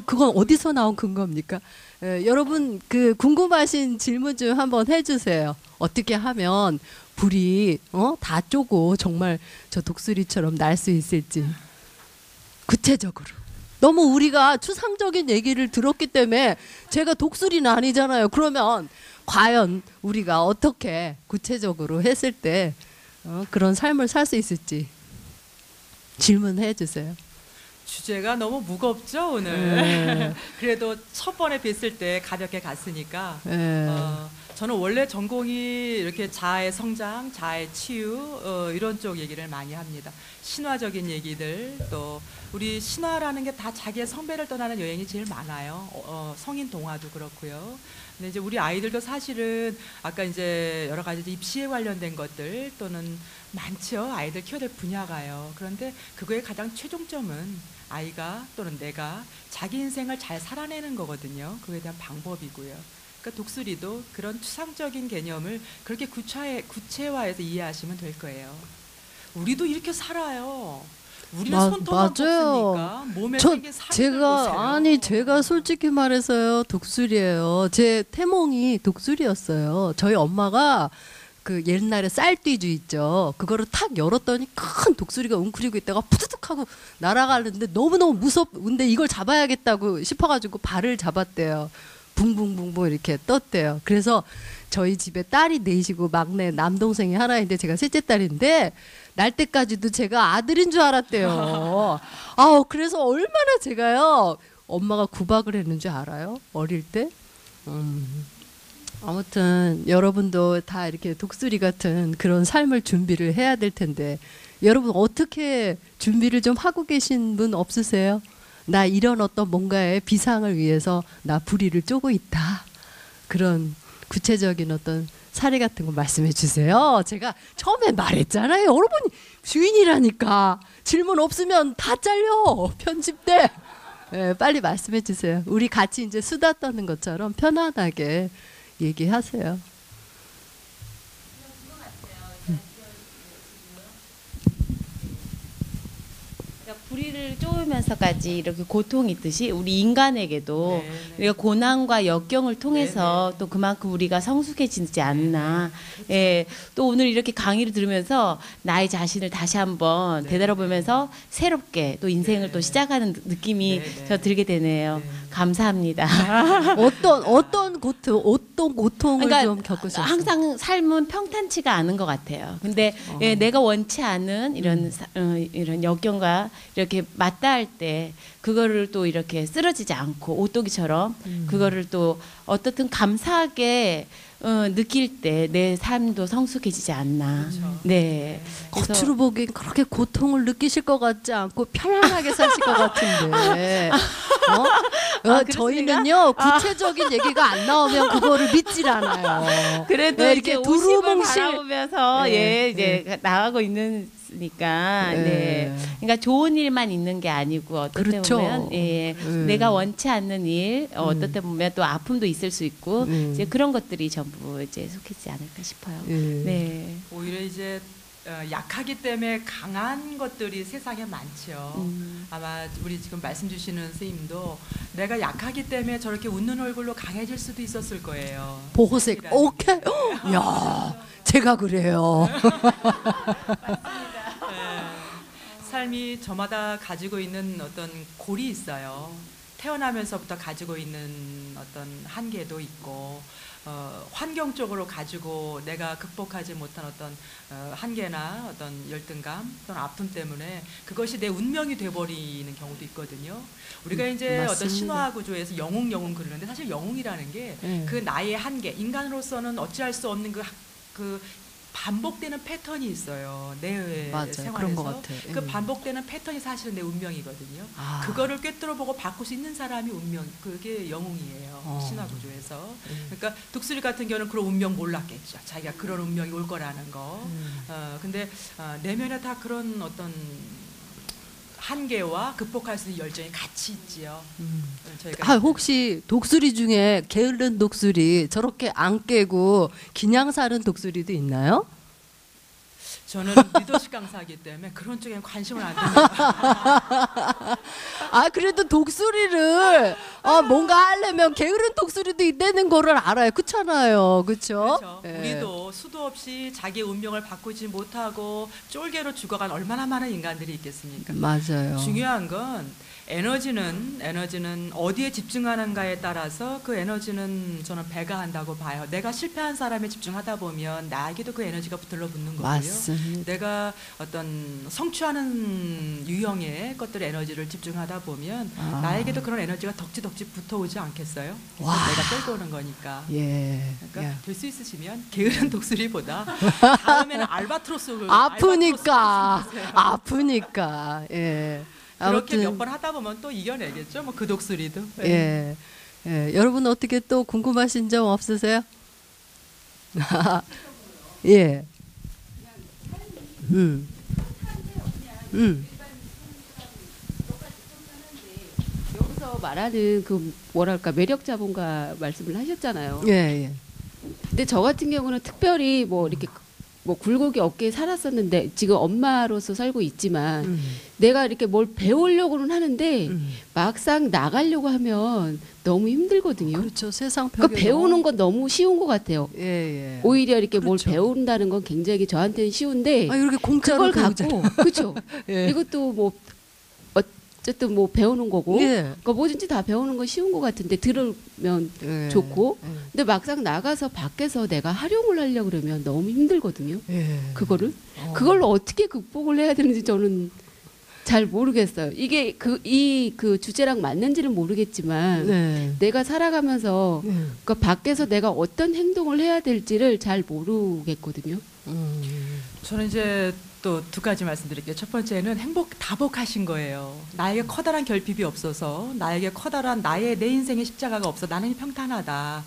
그건 어디서 나온 근거입니까? 여러분 그 궁금하신 질문 좀 한번 해주세요. 어떻게 하면 불이 다 쪼고 정말 저 독수리처럼 날 수 있을지 구체적으로. 너무 우리가 추상적인 얘기를 들었기 때문에 제가 독수리는 아니잖아요. 그러면 과연 우리가 어떻게 구체적으로 했을 때 그런 삶을 살 수 있을지 질문해 주세요. 주제가 너무 무겁죠 오늘. 그래도 첫 번에 뵀을 때 가볍게 갔으니까. 저는 원래 전공이 이렇게 자아의 성장, 자아의 치유 이런 쪽 얘기를 많이 합니다. 신화적인 얘기들, 또 우리 신화라는 게 다 자기의 성배를 떠나는 여행이 제일 많아요. 성인 동화도 그렇고요. 근데 이제 우리 아이들도 사실은 아까 이제 여러 가지 입시에 관련된 것들 또는 많죠. 아이들 키워야 될 분야가요. 그런데 그거의 가장 최종점은 아이가 또는 내가 자기 인생을 잘 살아내는 거거든요. 그거에 대한 방법이고요. 그러니까 독수리도 그런 추상적인 개념을 그렇게 구체화해서 이해하시면 될 거예요. 우리도 이렇게 살아요. 우리는 손톱만 뽑습니까? 몸에 생긴 살을 보세요. 제가 솔직히 말해서요 독수리예요. 제 태몽이 독수리였어요. 저희 엄마가 그 옛날에 쌀띠주 있죠. 그거를 탁 열었더니 큰 독수리가 웅크리고 있다가 푸드득 하고 날아가는데 너무너무 무섭는데 이걸 잡아야겠다고 싶어가지고 발을 잡았대요. 붕붕붕붕 이렇게 떴대요. 그래서 저희 집에 딸이 넷이고 막내 남동생이 하나 있는데 제가 셋째 딸인데 날 때까지도 제가 아들인 줄 알았대요. 그래서 얼마나 제가요 엄마가 구박을 했는지 알아요? 어릴 때? 아무튼 여러분도 다 이렇게 독수리 같은 그런 삶을 준비를 해야 될 텐데 여러분 어떻게 준비를 좀 하고 계신 분 없으세요? 나 이런 어떤 뭔가의 비상을 위해서 나 부리를 쪼고 있다. 그런 구체적인 어떤 사례 같은 거 말씀해 주세요. 제가 처음에 말했잖아요. 여러분이 주인이라니까. 질문 없으면 다 잘려. 편집 때. 빨리 말씀해 주세요. 우리 같이 이제 수다 떠는 것처럼 편안하게 얘기하세요. 부리를 쪼으면서까지 이렇게 고통이 있듯이 우리 인간에게도 우리가 고난과 역경을 통해서 또 그만큼 우리가 성숙해지지 않나. 또 오늘 이렇게 강의를 들으면서 나의 자신을 다시 한번 되돌아보면서 새롭게 또 인생을 또 시작하는 느낌이 저 들게 되네요. 감사합니다. 어떤 고통을 그러니까 좀 겪으셨어요? 항상 삶은 평탄치가 않은 것 같아요. 근데 내가 원치 않은 이런 역경과 이렇게 맞닿을 때 그거를 또 이렇게 쓰러지지 않고 오뚜기처럼 그거를 또 어떻든 감사하게 느낄 때 내 삶도 성숙해지지 않나. 그렇죠. 네. 겉으로 보기엔 그렇게 고통을 느끼실 것 같지 않고 편안하게 사실 것 같은데. 저희는요 구체적인 얘기가 안 나오면 그거를 믿질 않아요. 그래도 이렇게 두루뭉실 바라보면서 이제 나가고 있는. 니까 그러니까 좋은 일만 있는 게 아니고 어떤 때 보면 내가 원치 않는 일 어떤 때 보면 또 아픔도 있을 수 있고 이제 그런 것들이 전부 이제 속해지지 않을까 싶어요. 네. 오히려 이제 약하기 때문에 강한 것들이 세상에 많죠. 아마 우리 지금 말씀 주시는 선생님도 내가 약하기 때문에 저렇게 웃는 얼굴로 강해질 수도 있었을 거예요. 보호색 오케이. 야, 제가 그래요. 삶이 저마다 가지고 있는 어떤 골이 있어요. 태어나면서부터 가지고 있는 어떤 한계도 있고 환경적으로 가지고 내가 극복하지 못한 어떤 한계나 어떤 열등감 또는 아픔 때문에 그것이 내 운명이 돼버리는 경우도 있거든요. 우리가 이제 맞습니다. 어떤 신화 구조에서 영웅 그러는데 사실 영웅이라는 게 그 나의 한계, 인간으로서는 어찌할 수 없는 그 반복되는 패턴이 있어요. 내 생활에서. 그런 것 같아. 그 반복되는 패턴이 사실은 내 운명이거든요. 그거를 꿰뚫어보고 바꿀 수 있는 사람이 운명, 그게 영웅이에요. 신화 구조에서. 그러니까 독수리 같은 경우는 그런 운명 몰랐겠죠. 자기가 그런 운명이 올 거라는 거. 근데 내면에 다 그런 어떤 한계와 극복할 수 있는 열정이 같이 있지요. 혹시 독수리 중에 게으른 독수리 저렇게 안 깨고 그냥 사는 독수리도 있나요? 저는 리더십 강사이기 때문에 그런 쪽에 관심을 안 듭니다. 아 그래도 독수리를 뭔가 하려면 게으른 독수리도 있다는 거를 알아요. 그렇잖아요. 그렇죠? 그렇죠. 우리도 수도 없이 자기의 운명을 바꾸지 못하고 쫄개로 죽어간 얼마나 많은 인간들이 있겠습니까? 맞아요. 중요한 건 에너지는 어디에 집중하는가에 따라서 그 에너지는 저는 배가한다고 봐요. 내가 실패한 사람에 집중하다 보면 나에게도 그 에너지가 들러붙는 거고요. 맞습니다. 내가 어떤 성취하는 유형의 것들의 에너지를 집중하다 보면 나에게도 그런 에너지가 덕지덕지 붙어오지 않겠어요? 와. 내가 끌고 오는 거니까. 예. 그러니까 예. 될 수 있으시면 게으른 독수리보다 다음에는 알바트로스 아프니까. 예. 그렇게 아무튼 몇 번 하다 보면 또 이겨내겠죠. 뭐 그 독수리도. 예. 예. 여러분 어떻게 또 궁금하신 점 없으세요? 예. 여기서 말하는 그 뭐랄까 매력 자본가 말씀을 하셨잖아요. 예, 예. 근데 저 같은 경우는 특별히 뭐 이렇게 뭐 굴곡이 없게 살았었는데 지금 엄마로서 살고 있지만 내가 이렇게 뭘 배우려고는 하는데 막상 나가려고 하면 너무 힘들거든요. 그렇죠. 세상 그러니까 벽에 배우는 건 너무 쉬운 것 같아요. 예, 예. 오히려 이렇게 그렇죠. 뭘 배운다는 건 굉장히 저한테는 쉬운데 이렇게 공짜로 그걸 배우잖아요. 갖고 그렇죠. 예. 이것도 뭐 어쨌든 뭐 배우는 거고 예. 그러니까 뭐든지 다 배우는 건 쉬운 것 같은데 들으면 예. 좋고 예. 근데 막상 나가서 밖에서 내가 활용을 하려고 그러면 너무 힘들거든요. 예. 그거를 그걸 어떻게 극복을 해야 되는지 저는 잘 모르겠어요. 이게 그 주제랑 맞는지는 모르겠지만 네. 내가 살아가면서 네. 그 밖에서 내가 어떤 행동을 해야 될지를 잘 모르겠거든요. 저는 이제 또 두 가지 말씀드릴게요. 첫 번째는 다복하신 거예요. 나에게 커다란 결핍이 없어서 나에게 커다란 내 인생의 십자가가 없어. 나는 평탄하다.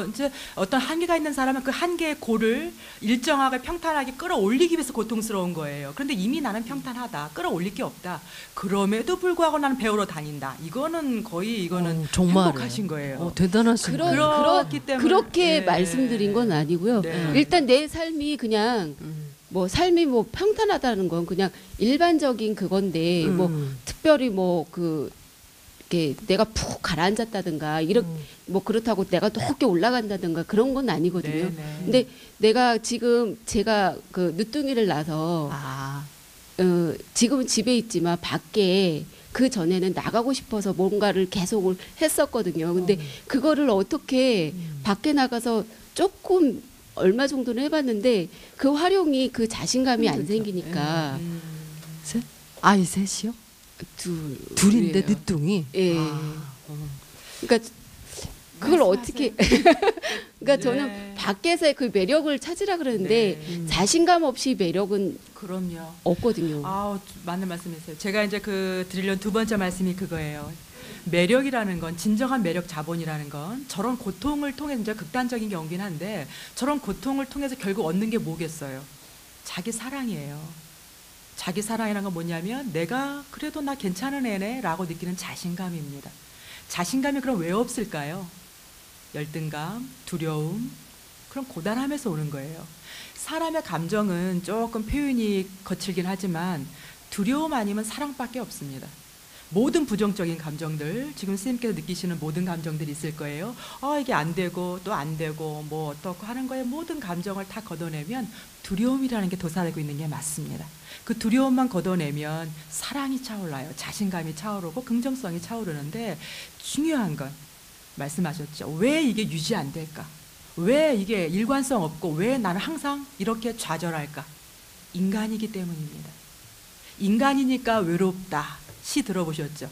이제 어떤 한계가 있는 사람은 그 한계의 고를 일정하게 평탄하게 끌어올리기 위해서 고통스러운 거예요. 그런데 이미 나는 평탄하다. 끌어올릴 게 없다. 그럼에도 불구하고 나는 배우러 다닌다. 이거는 정말 행복하신 거예요. 대단하신 거예요. 그렇기 때문에 그렇게 네. 말씀드린 건 아니고요. 네. 일단 내 삶이 그냥 삶이 평탄하다는 건 그냥 일반적인 그건데 특별히 이렇게 내가 푹 가라앉았다든가 뭐 그렇다고 내가 높게 올라간다든가 그런 건 아니거든요. 네. 근데 내가 지금 제가 그 늦둥이를 낳아서 지금은 집에 있지만 밖에 그 전에는 나가고 싶어서 뭔가를 계속 했었거든요. 근데 그거를 어떻게 밖에 나가서 조금 얼마 정도는 해봤는데 그 활용이 그 자신감이 안 생기니까 아이 셋이요? 둘인데 늦둥이. 예. 그러니까 그걸 어떻게 그러니까 저는 밖에서의 그 매력을 찾으라 그러는데 자신감 없이 매력은 그럼요. 없거든요. 맞는 말씀이세요. 제가 이제 드리려는 두 번째 말씀이 그거예요. 매력이라는 건 진정한 매력 자본이라는 건 저런 고통을 통해서 이제 극단적인 경우긴 한데 저런 고통을 통해서 결국 얻는 게 뭐겠어요? 자기 사랑이에요. 자기 사랑이라는 건 뭐냐면 내가 그래도 나 괜찮은 애네라고 느끼는 자신감입니다. 자신감이 그럼 왜 없을까요? 열등감, 두려움, 그런 고단함에서 오는 거예요. 사람의 감정은 조금 표현이 거칠긴 하지만 두려움 아니면 사랑밖에 없습니다. 모든 부정적인 감정들, 지금 선생님께서 느끼시는 모든 감정들이 있을 거예요. 이게 안 되고 또 안 되고 뭐 어떻고 하는 거에 모든 감정을 다 걷어내면 두려움이라는 게 도사리고 있는 게 맞습니다. 그 두려움만 걷어내면 사랑이 차올라요. 자신감이 차오르고 긍정성이 차오르는데 중요한 건 말씀하셨죠. 왜 이게 유지 안 될까? 왜 이게 일관성 없고 왜 나는 항상 이렇게 좌절할까? 인간이기 때문입니다. 인간이니까 외롭다. 시 들어보셨죠?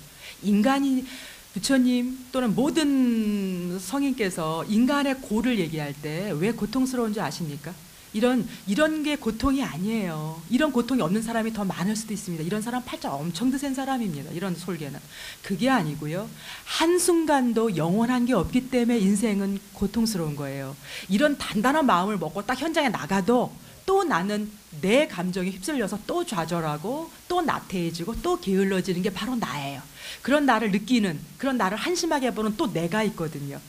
부처님 또는 모든 성인께서 인간의 고를 얘기할 때 왜 고통스러운 줄 아십니까? 이런 게 고통이 아니에요. 이런 고통이 없는 사람이 더 많을 수도 있습니다. 이런 사람 팔자 엄청 드센 사람입니다. 이런 솔개는. 그게 아니고요. 한순간도 영원한 게 없기 때문에 인생은 고통스러운 거예요. 이런 단단한 마음을 먹고 딱 현장에 나가도 또 나는 내 감정에 휩쓸려서 또 좌절하고 또 나태해지고 또 게을러지는 게 바로 나예요. 그런 나를 느끼는, 그런 나를 한심하게 보는 또 내가 있거든요.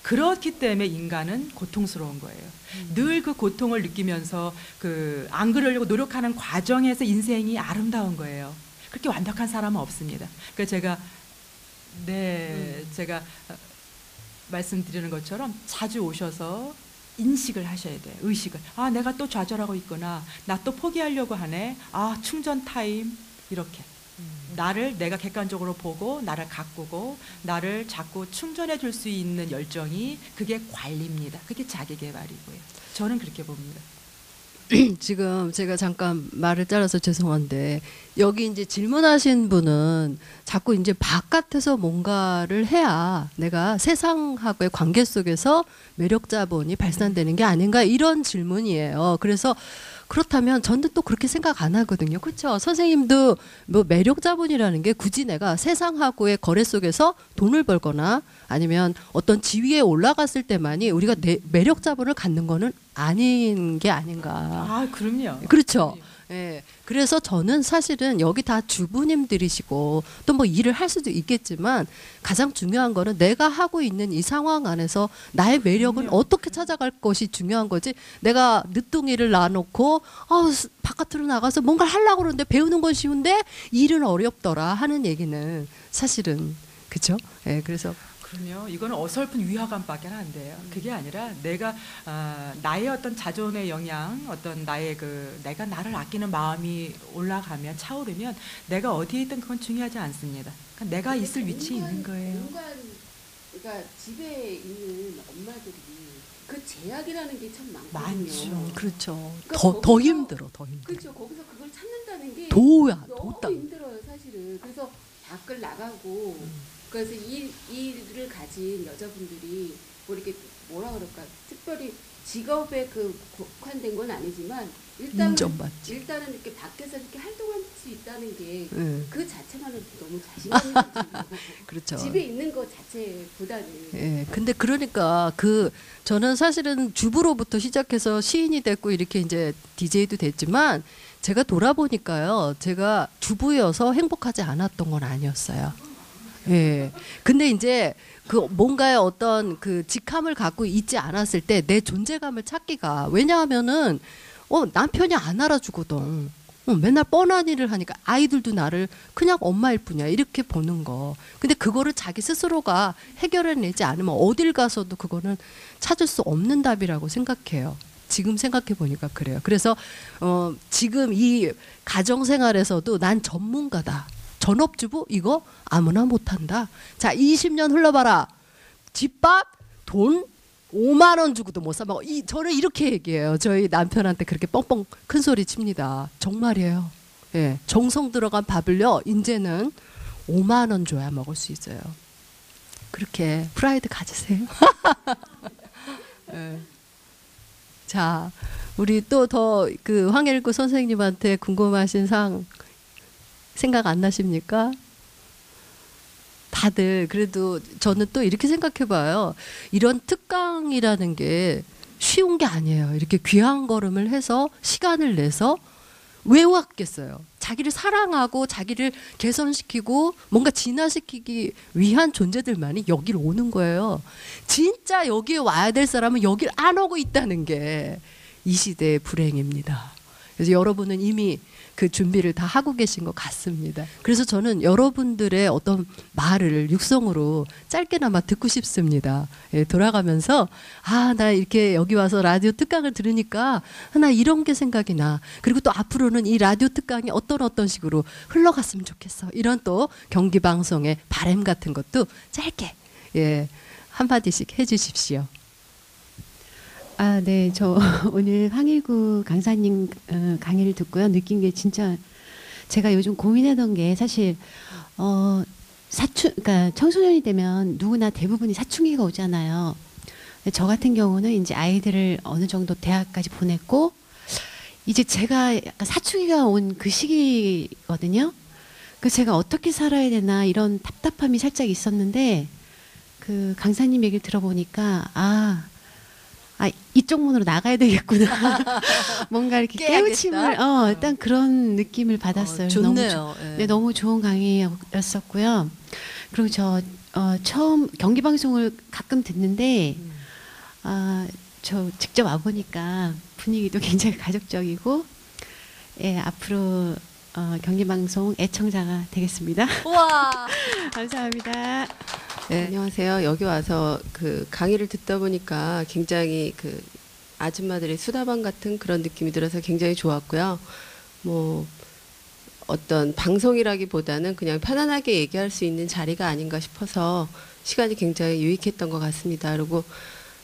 그렇기 때문에 인간은 고통스러운 거예요. 늘 그 고통을 느끼면서 안 그러려고 노력하는 과정에서 인생이 아름다운 거예요. 그렇게 완벽한 사람은 없습니다. 그러니까 제가 말씀드리는 것처럼 자주 오셔서 인식을 하셔야 돼요. 의식을. 아, 내가 또 좌절하고 있구나. 나 또 포기하려고 하네. 아, 충전 타임. 이렇게. 나를 내가 객관적으로 보고 나를 가꾸고 나를 자꾸 충전해 줄 수 있는 열정이 그게 관리입니다. 그게 자기 개발이고요. 저는 그렇게 봅니다. 지금 제가 잠깐 말을 잘라서 죄송한데 여기 이제 질문하신 분은 자꾸 이제 바깥에서 뭔가를 해야 내가 세상하고의 관계 속에서 매력 자본이 발산되는 게 아닌가 이런 질문이에요. 그래서 그렇다면 저는 또 그렇게 생각 안 하거든요. 그렇죠? 선생님도 뭐 매력 자본이라는 게 굳이 내가 세상하고의 거래 속에서 돈을 벌거나 아니면 어떤 지위에 올라갔을 때만이 우리가 매력 자본을 갖는 거는 아닌 게 아닌가. 아, 그럼요. 그렇죠. 예. 그래서 저는 사실은 여기 다 주부님들이시고 또 뭐 일을 할 수도 있겠지만 가장 중요한 거는 내가 하고 있는 이 상황 안에서 나의 매력은 어떻게 찾아갈 것이 중요한 거지. 내가 늦둥이를 놔놓고 바깥으로 나가서 뭔가를 하려고 그러는데 배우는 건 쉬운데 일은 어렵더라 하는 얘기는 사실은 그렇죠. 예. 그래서 그럼요. 이거는 어설픈 위화감밖에 안 돼요. 그게 아니라 내가 나의 어떤 자존의 영향, 어떤 나의 내가 나를 아끼는 마음이 올라가면 차오르면 내가 어디에 있든 그건 중요하지 않습니다. 그러니까 내가 있을 위치에 있는 거예요. 그러니까 집에 있는 엄마들이 그 제약이라는 게 참 많거든요. 많죠. 그렇죠. 그러니까 더 힘들어. 그렇죠. 거기서 그걸 찾는다는 게 너무 힘들어요, 사실은. 그래서 밖을 나가고 그래서 일을 가진 여자분들이 뭐 이렇게 뭐라 그럴까 특별히 직업에 국한된 건 아니지만 일단은 이렇게 밖에서 이렇게 활동할 수 있다는 게 그 자체만으로 너무 자신감이 들고 그렇죠. 집에 있는 것 자체보다는. 예. 근데 그러니까 저는 사실은 주부로부터 시작해서 시인이 됐고 이렇게 이제 DJ도 됐지만 제가 돌아보니까요. 제가 주부여서 행복하지 않았던 건 아니었어요. 예. 근데 이제 뭔가의 어떤 직함을 갖고 있지 않았을 때 내 존재감을 찾기가 왜냐하면은 남편이 안 알아주거든. 맨날 뻔한 일을 하니까 아이들도 나를 그냥 엄마일 뿐이야 이렇게 보는 거. 근데 그거를 자기 스스로가 해결해내지 않으면 어딜 가서도 그거는 찾을 수 없는 답이라고 생각해요. 지금 생각해 보니까 그래요. 그래서 지금 이 가정생활에서도 난 전문가다. 전업주부 이거 아무나 못한다. 자 20년 흘러봐라. 집밥 돈 5만 원 주고도 못 사 먹어. 저는 이렇게 얘기해요. 저희 남편한테 그렇게 뻥뻥 큰 소리 칩니다. 정말이에요. 예, 정성 들어간 밥을요. 이제는 5만 원 줘야 먹을 수 있어요. 그렇게 프라이드 가지세요. 예. 자, 우리 또 더 황일구 선생님한테 궁금하신 사항 생각 안 나십니까? 다들 그래도 저는 또 이렇게 생각해봐요. 이런 특강이라는 게 쉬운 게 아니에요. 이렇게 귀한 걸음을 해서 시간을 내서 왜 왔겠어요? 자기를 사랑하고 자기를 개선시키고 뭔가 진화시키기 위한 존재들만이 여기를 오는 거예요. 진짜 여기에 와야 될 사람은 여길 안 오고 있다는 게 이 시대의 불행입니다. 그래서 여러분은 이미 그 준비를 다 하고 계신 것 같습니다. 그래서 저는 여러분들의 어떤 말을 육성으로 짧게나마 듣고 싶습니다. 예, 돌아가면서 나 이렇게 여기 와서 라디오 특강을 들으니까 나 이런 게 생각이 나. 그리고 또 앞으로는 이 라디오 특강이 어떤 식으로 흘러갔으면 좋겠어. 이런 또 경기방송의 바람 같은 것도 짧게 한마디씩 해주십시오. 네. 저 오늘 황일구 강사님 강의를 듣고요. 느낀 게 진짜 제가 요즘 고민하던 게 사실 그러니까 청소년이 되면 누구나 대부분이 사춘기가 오잖아요. 저 같은 경우는 이제 아이들을 어느 정도 대학까지 보냈고 이제 제가 약간 사춘기가 온 그 시기거든요. 그래서 제가 어떻게 살아야 되나 이런 답답함이 살짝 있었는데 그 강사님 얘기를 들어보니까 이쪽 문으로 나가야 되겠구나. 뭔가 이렇게 깨우침을, 일단 그런 느낌을 받았어요. 좋네요. 너무 좋은 강의였었고요. 그리고 처음 경기 방송을 가끔 듣는데 저 직접 와 보니까 분위기도 굉장히 가족적이고 예, 앞으로 경기 방송 애청자가 되겠습니다. 와. 감사합니다. 네. 안녕하세요. 여기 와서 그 강의를 듣다 보니까 굉장히 그 아줌마들의 수다방 같은 그런 느낌이 들어서 굉장히 좋았고요. 뭐 어떤 방송이라기보다는 그냥 편안하게 얘기할 수 있는 자리가 아닌가 싶어서 시간이 굉장히 유익했던 것 같습니다. 그리고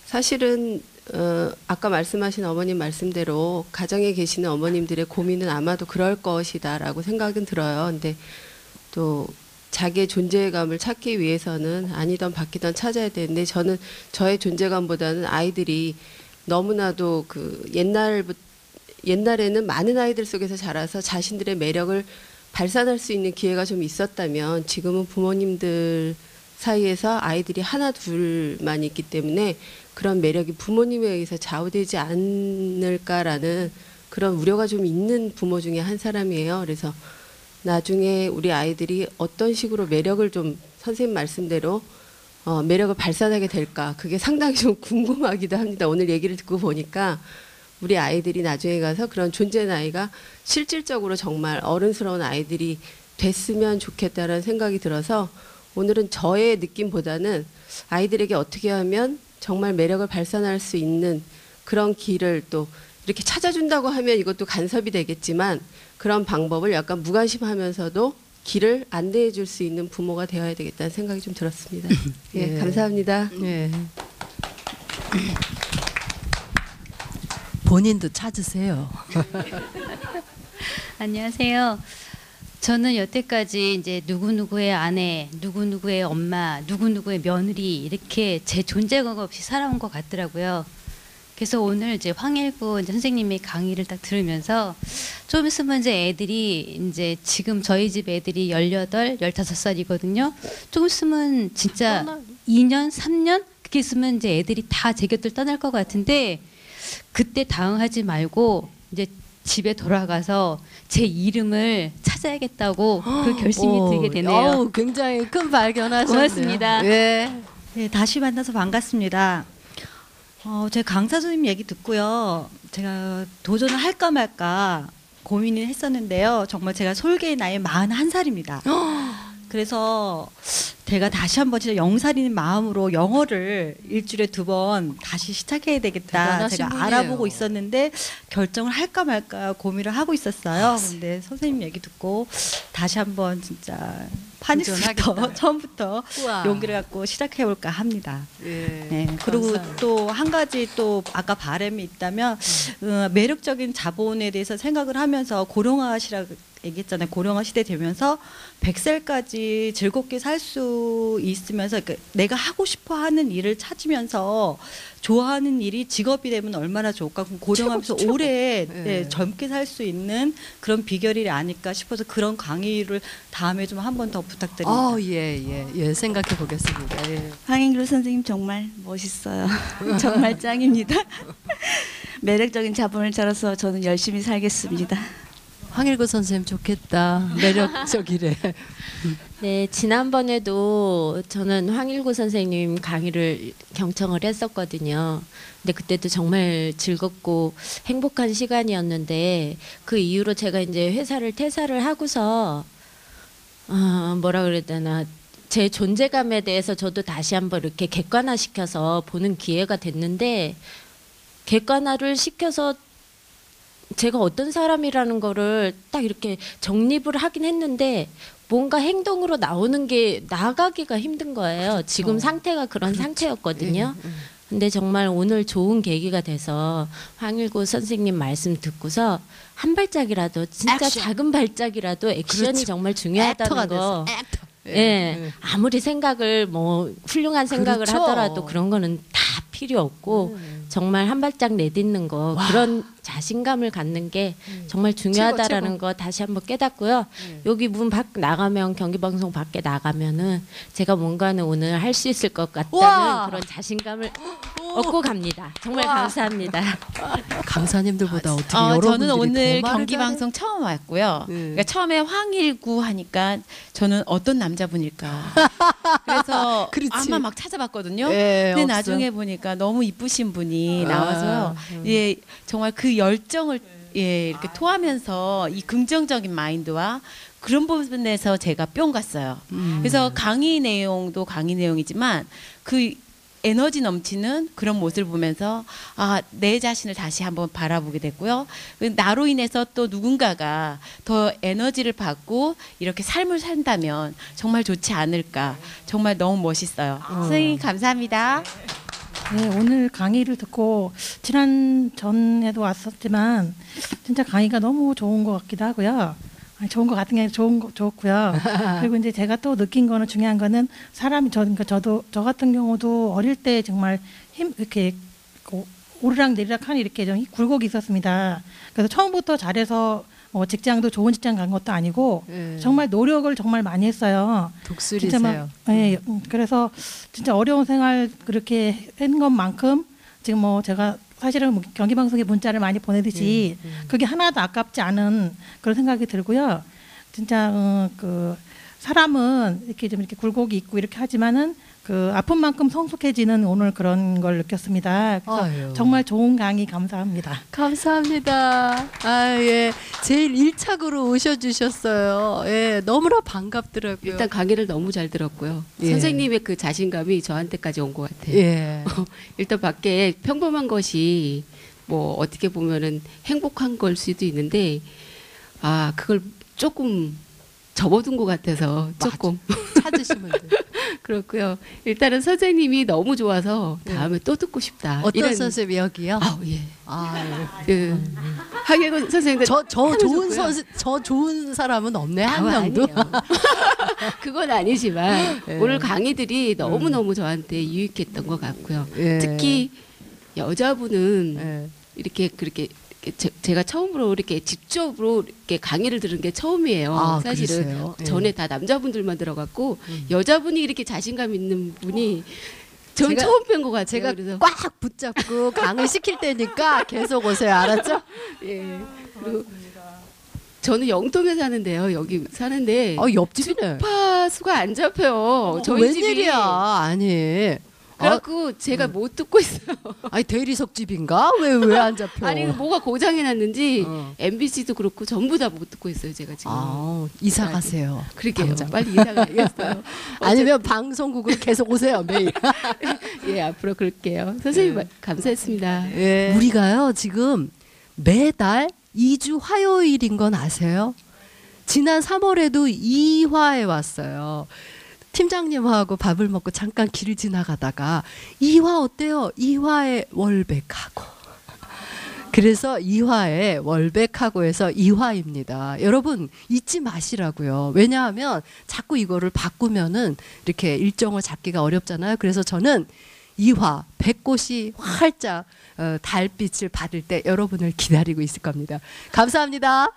사실은 아까 말씀하신 어머님 말씀대로 가정에 계시는 어머님들의 고민은 아마도 그럴 것이다라고 생각은 들어요. 근데 또 자기의 존재감을 찾기 위해서는 아니던 바뀌던 찾아야 되는데 저는 저의 존재감보다는 아이들이 너무나도 그 옛날에는 많은 아이들 속에서 자라서 자신들의 매력을 발산할 수 있는 기회가 좀 있었다면 지금은 부모님들 사이에서 아이들이 하나 둘만 있기 때문에 그런 매력이 부모님에 의해서 좌우되지 않을까라는 그런 우려가 좀 있는 부모 중에 한 사람이에요. 그래서 나중에 우리 아이들이 어떤 식으로 매력을 좀 선생님 말씀대로 매력을 발산하게 될까 그게 상당히 좀 궁금하기도 합니다. 오늘 얘기를 듣고 보니까 우리 아이들이 나중에 가서 그런 존재 나이가 실질적으로 정말 어른스러운 아이들이 됐으면 좋겠다는 생각이 들어서 오늘은 저의 느낌보다는 아이들에게 어떻게 하면 정말 매력을 발산할 수 있는 그런 길을 또 이렇게 찾아준다고 하면 이것도 간섭이 되겠지만 그런 방법을 약간 무관심하면서도 길을 안내해 줄 수 있는 부모가 되어야 되겠다는 생각이 좀 들었습니다. 예, 감사합니다. 예. 본인도 찾으세요. 안녕하세요. 저는 여태까지 이제 누구누구의 아내, 누구누구의 엄마, 누구누구의 며느리 이렇게 제 존재감 없이 살아온 것 같더라고요. 그래서 오늘 이제 황일구 이제 선생님의 강의를 딱 들으면서 좀 있으면 이제 애들이 이제 지금 저희 집 애들이 18, 15살이거든요. 좀 있으면 진짜 2년, 3년 그렇게 있으면 이제 애들이 다 제 곁을 떠날 것 같은데 그때 당황하지 말고 이제 집에 돌아가서 제 이름을 찾아야겠다고 그 결심이 들게 되네요. 굉장히 큰 발견하셨네요. 고맙습니다. 예. 네, 다시 만나서 반갑습니다. 제가 강사 선생님 얘기 듣고요. 제가 도전을 할까 말까 고민을 했었는데요. 정말 제가 솔개의 나이 41살입니다. 그래서 제가 다시 한번 진짜 영살인 마음으로 영어를 일주일에 2번 다시 시작해야 되겠다. 제가 분이에요. 알아보고 있었는데 결정을 할까 말까 고민을 하고 있었어요. 근데 선생님 얘기 듣고 다시 한번 진짜 파닉스부터 처음부터 우와. 용기를 갖고 시작해볼까 합니다. 예. 네. 그리고 감사합니다. 또 한 가지 또 아까 바람이 있다면 매력적인 자본에 대해서 생각을 하면서 고령화시라 얘기했잖아요. 고령화 시대 되면서 100살까지 즐겁게 살 수 있으면서 그러니까 내가 하고 싶어 하는 일을 찾으면서 좋아하는 일이 직업이 되면 얼마나 좋을까. 그럼 고령하면서 최고. 오래 네. 젊게 살 수 있는 그런 비결이 아닐까 싶어서 그런 강의를 다음에 좀 한 번 더 부탁드립니다. 예, 생각해 보겠습니다. 예. 황인규 선생님 정말 멋있어요. 정말 짱입니다. 매력적인 자본을 차려서 저는 열심히 살겠습니다. 황일구 선생님 좋겠다. 매력적이래. 네, 지난번에도 저는 황일구 선생님 강의를 경청을 했었거든요. 근데 그때도 정말 즐겁고 행복한 시간이었는데 그 이후로 제가 이제 회사를 퇴사를 하고서 뭐라 그래야 되나 제 존재감에 대해서 저도 다시 한번 이렇게 객관화시켜서 보는 기회가 됐는데 객관화를 시켜서 제가 어떤 사람이라는 거를 딱 이렇게 정립을 하긴 했는데 뭔가 행동으로 나오는 게 나가기가 힘든 거예요. 그렇죠. 지금 상태가 그런 상태였거든요. 근데 정말 오늘 좋은 계기가 돼서 황일구 선생님 말씀 듣고서 한 발짝이라도 진짜 액션. 작은 발짝이라도 액션이 그렇죠. 정말 중요하다는 액터가 거. 됐어. 액터. 예, 아무리 생각을 뭐 훌륭한 생각을 그렇죠. 하더라도 그런 거는 다 필요 없고 정말 한 발짝 내딛는 거 자신감을 갖는 게 정말 중요하다라는 최고. 거 다시 한번 깨닫고요. 여기 문 밖 나가면 경기방송 밖에 나가면은 제가 뭔가는 오늘 할 수 있을 것 같다는 우와. 그런 자신감을 얻고 갑니다. 정말 감사합니다. 강사님들보다 어떻게 여러분들이 저는 오늘 더 말을 경기 방송 처음 왔고요. 네. 그러니까 처음에 황일구 하니까 저는 어떤 남자분일까. 그래서 그렇지. 아마 막 찾아봤거든요. 예, 근데 없어. 나중에 보니까 너무 이쁘신 분이 나와서요. 아, 예, 정말 그 열정을 이렇게 토하면서 이 긍정적인 마인드와 그런 부분에서 제가 뿅 갔어요. 그래서 강의 내용도 강의 내용이지만 그 에너지 넘치는 그런 모습을 보면서 내 자신을 다시 한번 바라보게 됐고요. 나로 인해서 또 누군가가 더 에너지를 받고 이렇게 삶을 산다면 정말 좋지 않을까. 정말 너무 멋있어요. 선생님 감사합니다. 네, 오늘 강의를 듣고 전에도 왔었지만 진짜 강의가 너무 좋은 것 같기도 하고요. 좋은 것 같은 게 좋고요. 그리고 이제 제가 또 느낀 거는 중요한 거는 사람이 그러니까 저 같은 경우도 어릴 때 정말 이렇게 오르락내리락 하니 이렇게 좀 굴곡이 있었습니다. 그래서 처음부터 잘해서 직장도 좋은 직장 간 것도 아니고 정말 노력을 정말 많이 했어요. 독수리세요. 네, 그래서 진짜 어려운 생활 그렇게 한 것만큼 지금 제가 사실은 경기방송에 문자를 많이 보내듯이 그게 하나도 아깝지 않은 그런 생각이 들고요. 진짜 그 사람은 이렇게 좀 이렇게 굴곡이 있고 이렇게 하지만은 그 아픈 만큼 성숙해지는 오늘 그런 걸 느꼈습니다. 그래서 아유. 정말 좋은 강의 감사합니다. 감사합니다. 예. 제일 1착으로 오셔주셨어요. 예. 너무나 반갑더라고요. 일단 강의를 너무 잘 들었고요. 예. 선생님의 그 자신감이 저한테까지 온 것 같아요. 예. 일단 밖에 평범한 것이 어떻게 보면은 행복한 걸 수도 있는데 그걸 조금 접어둔 것 같아서 조금 찾으시면 돼요. 그렇고요. 일단은 선생님이 너무 좋아서 다음에 또 듣고 싶다. 어떤 선생님 여기요? 예. 예. 하계근 선생님들 저 좋은 사람은 없네 한 명도. 그건 아니지만 예. 오늘 강의들이 너무 너무 저한테 유익했던 것 같고요. 예. 특히 여자분은 예. 이렇게 그렇게 제가 처음으로 이렇게 직접으로 이렇게 강의를 들은 게 처음이에요. 사실은 그러세요? 예. 전에 다 남자분들만 들어갔고 여자분이 이렇게 자신감 있는 분이 전 처음 뵌 것 같아요. 제가 그래서 꽉 붙잡고 강의 시킬 때니까 계속 오세요. 알았죠? 예. 그리고 저는 영동에 사는데요. 여기 사는데 옆집이네. 주파수가 안 잡혀요. 저희 집이. 웬일이야? 아니. 그래갖고 제가 못 듣고 있어요. 아니 대리석 집인가? 왜 안 잡혀? 아니 뭐가 고장이 났는지 MBC도 그렇고 전부 다 못 듣고 있어요. 제가 지금. 이사 가세요. 그러게요. 당장. 빨리 이사 가야겠어요. 아니면 방송국으로 계속 오세요 매일. 예, 앞으로 그럴게요. 선생님 감사했습니다. 예. 우리가요 지금 매달 2주 화요일인 건 아세요? 지난 3월에도 2화에 왔어요. 팀장님하고 밥을 먹고 잠깐 길을 지나가다가 2화 어때요? 2화에 월백하고. 그래서 2화에 월백하고 해서 2화입니다. 여러분 잊지 마시라고요. 왜냐하면 자꾸 이거를 바꾸면은 이렇게 일정을 잡기가 어렵잖아요. 그래서 저는 2화 백꽃이 활짝 달빛을 받을 때 여러분을 기다리고 있을 겁니다. 감사합니다.